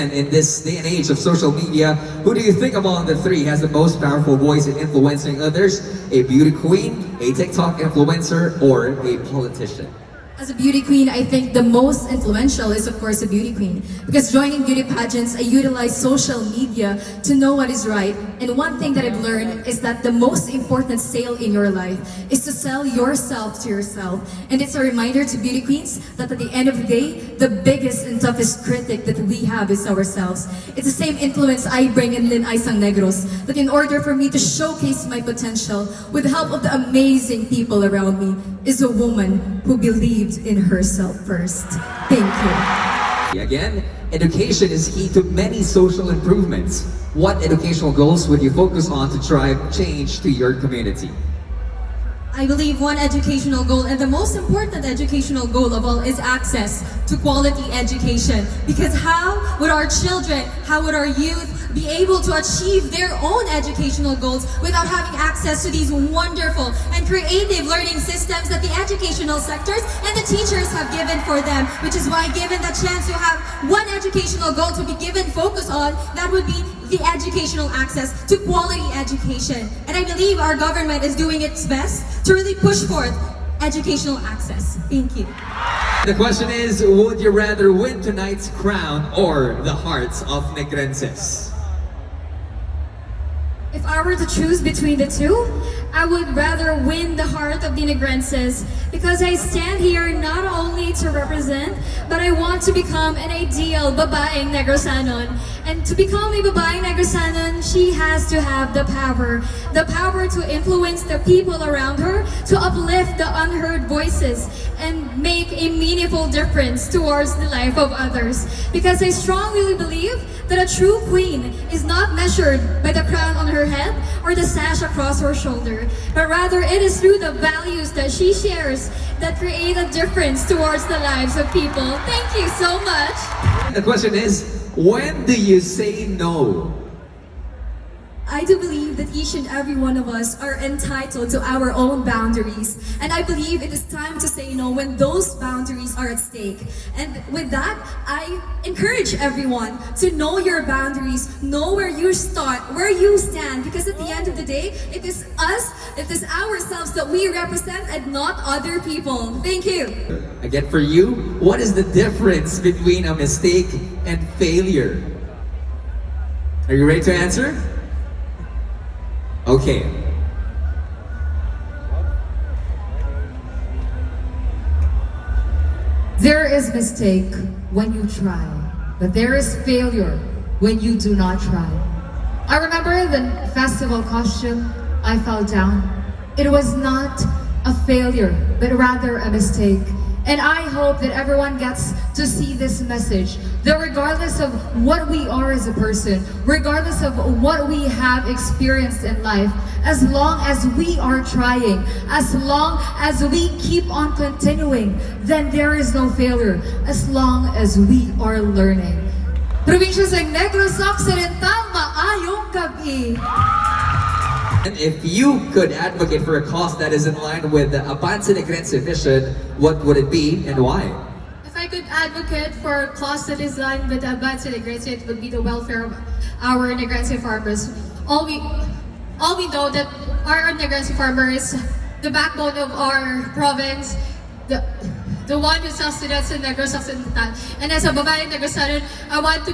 And in this day and age of social media, who do you think among the three has the most powerful voice in influencing others? A beauty queen, a TikTok influencer, or a politician? As a beauty queen, I think the most influential is of course a beauty queen. Because joining beauty pageants, I utilize social media to know what is right. And one thing that I've learned is that the most important sale in your life is to sell yourself to yourself. And it's a reminder to beauty queens that at the end of the day, the biggest and toughest critic that we have is ourselves. It's the same influence I bring in Lin-Ay Negros, that in order for me to showcase my potential with the help of the amazing people around me, is a woman who believed in herself first. Thank you. Again, education is key to many social improvements. What educational goals would you focus on to drive change to your community? I believe one educational goal, and the most important educational goal of all, is access to quality education. Because how would our children, how would our youth be able to achieve their own educational goals without having access to these wonderful and creative learning systems that the educational sectors and the teachers have given for them? Which is why, given the chance to have one educational goal to be given focus on, that would be the educational access to quality education. And I believe our government is doing its best to really push forth educational access. Thank you. The question is, would you rather win tonight's crown or the hearts of Negrenses? If I were to choose between the two, I would rather win the heart of the Negrenses, because I stand here not only to represent, but I want to become an ideal babaeng Negrosanon. And to become a babaeng Negrosanon, she has to have the power to influence the people around her, to uplift the unheard voices, and make a meaningful difference towards the life of others. Because I strongly believe that a true queen is not measured by the crown on her head or the sash across her shoulder, but rather it is through the values that she shares that create a difference towards the lives of people. Thank you so much. The question is, when do you say no? I do believe that each and every one of us are entitled to our own boundaries. And I believe it is time to say no when those boundaries are at stake. And with that, I encourage everyone to know your boundaries, know where you start, where you stand, because at the end of the day, it is us, it is ourselves that we represent and not other people. Thank you. Again, for you, what is the difference between a mistake and failure? Are you ready to answer? Okay. There is mistake when you try, but there is failure when you do not try. I remember the festival costume, I fell down. It was not a failure, but rather a mistake. And I hope that everyone gets to see this message, that regardless of what we are as a person, regardless of what we have experienced in life, as long as we are trying, as long as we keep on continuing, then there is no failure, as long as we are learning. Probinsya ng Negros Occidental, maayong gabi! And if you could advocate for a cause that is in line with the Avance Negrense vision, what would it be and why? If I could advocate for a cause that is aligned with the Avance Negrense, it would be the welfare of our Negrense farmers. All we know that our Negrense farmer is the backbone of our province, the one who sustains in Negros Occidental. And as a babaeng Negrosanon, I want to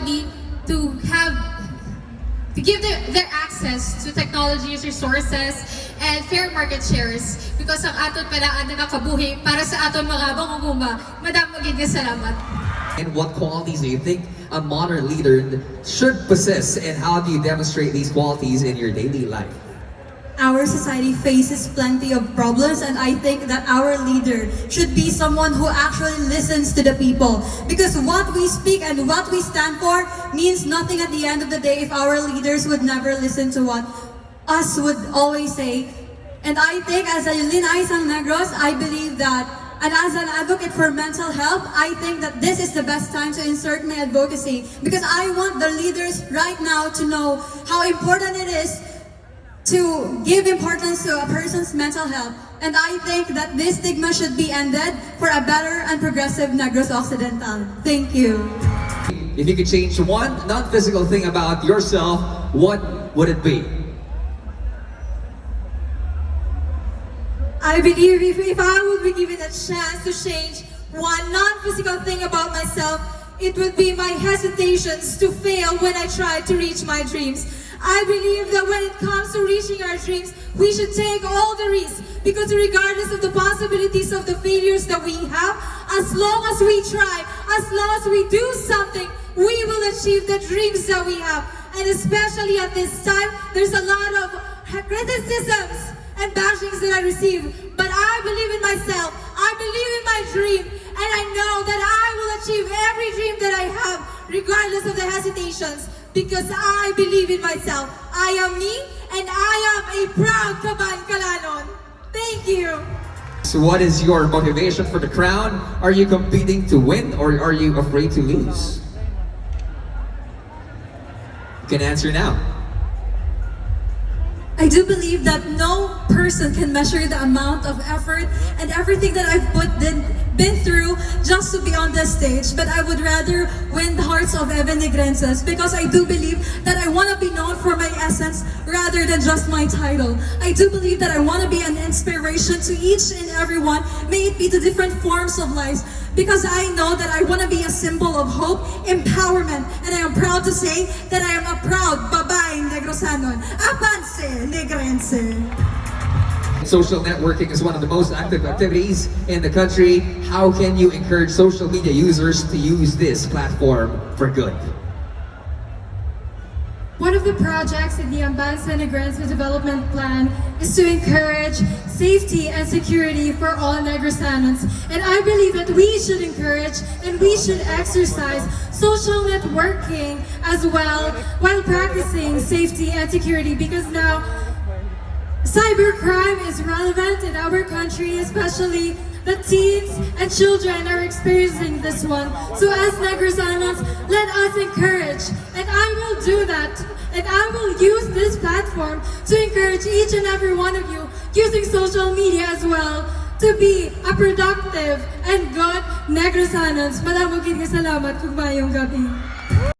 give their access to technologies, resources, and fair market shares. Because ang aton palaan na nakabuhi para sa aton mga mangunguma. Madam, magiging salamat. And what qualities do you think a modern leader should possess, and how do you demonstrate these qualities in your daily life? Our society faces plenty of problems, and I think that our leader should be someone who actually listens to the people. Because what we speak and what we stand for means nothing at the end of the day if our leaders would never listen to what us would always say. And I think as a Lin-Ay Negros, I believe that, and as an advocate for mental health, I think that this is the best time to insert my advocacy, because I want the leaders right now to know how important it is to give importance to a person's mental health. And I think that this stigma should be ended for a better and progressive Negros Occidental. Thank you. if you could change one non-physical thing about yourself, what would it be? I believe if I would be given a chance to change one non-physical thing about myself, it would be my hesitations to fail when I try to reach my dreams. I believe that when it comes to reaching our dreams, we should take all the risks, because regardless of the possibilities of the failures that we have, as long as we try, as long as we do something, we will achieve the dreams that we have. And especially at this time, there's a lot of criticisms and bashings that I receive. But I believe in myself, I believe in my dream, and I know that I will achieve every dream that I have, regardless of the hesitations, because I believe in myself. I am me, and I am a proud Kaban Kalanon. Thank you. So what is your motivation for the crown? Are you competing to win, or are you afraid to lose? You can answer now. I do believe that no person can measure the amount of effort and everything that I've been through just to be on this stage. But I would rather win the hearts of even Negrenses, because I do believe that I want to be known for my essence rather than just my title. I do believe that I want to be an inspiration to each and everyone, may it be the different forms of life, because I know that I want to be a symbol of hope, empowerment, and I am proud to say that I am a proud babaeng Negrosanon, Apanse Negrense. Social networking is one of the most active activities in the country. How can you encourage social media users to use this platform for good? One of the projects in the Ambanza Negrense Development Plan is to encourage safety and security for all Negrosanons. And I believe that we should encourage and we should exercise social networking as well while practicing safety and security, because now cybercrime is relevant in our country, especially the teens and children are experiencing this one. So as Negrosanons, let us encourage, and I will do that. And I will use this platform to encourage each and every one of you using social media as well to be a productive and good Negrosanons. Maraming salamat kung mayong gabi.